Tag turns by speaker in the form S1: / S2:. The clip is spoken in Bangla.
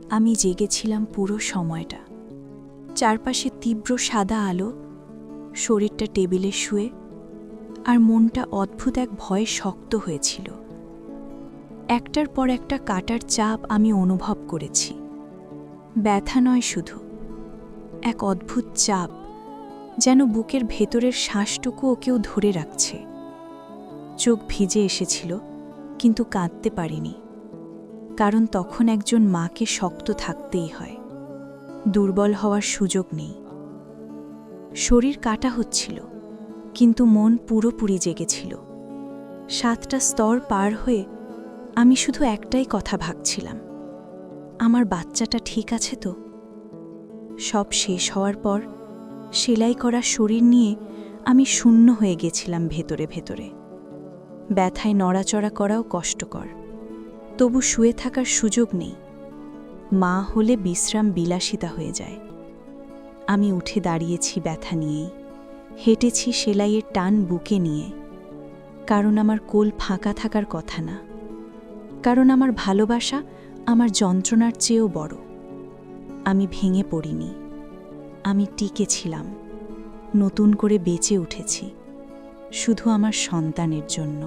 S1: আমি জেগেছিলাম পুরো সময়টা। চারপাশে তীব্র সাদা আলো, শরীরটা টেবিলে শুয়ে, আর মনটা অদ্ভুত এক ভয়ে শক্ত হয়েছিল। একটার পর একটা কাটার চাপ আমি অনুভব করেছি। ব্যথা নয় শুধু, এক অদ্ভুত চাপ, যেন বুকের ভেতরের শ্বাসটুকুও কেউ ধরে রাখছে। চোখ ভিজে এসেছিল, কিন্তু কাঁদতে পারিনি, কারণ তখন একজন মাকে শক্ত থাকতেই হয়, দুর্বল হওয়ার সুযোগ নেই। শরীর কাটা হচ্ছিল, কিন্তু মন পুরোপুরি জেগেছিল। 7টা স্তর পার হয়ে আমি শুধু একটাই কথা ভাবছিলাম, আমার বাচ্চাটা ঠিক আছে তো? সব শেষ হওয়ার পর সেলাই করা শরীর নিয়ে আমি শূন্য হয়ে গেছিলাম ভেতরে ভেতরে। ব্যথায় নড়াচড়া করাও কষ্টকর, তবু শুয়ে থাকার সুযোগ নেই। মা হলে বিশ্রাম বিলাসিতা হয়ে যায়। আমি উঠে দাঁড়িয়েছি ব্যথা নিয়েই, হেঁটেছি সেলাইয়ের টান বুকে নিয়ে, কারণ আমার কোল ফাঁকা থাকার কথা না, কারণ আমার ভালোবাসা আমার যন্ত্রণার চেয়েও বড়। আমি ভেঙে পড়িনি, আমি টিকেছিলাম, নতুন করে বেঁচে উঠেছি, শুধু আমার সন্তানের জন্য।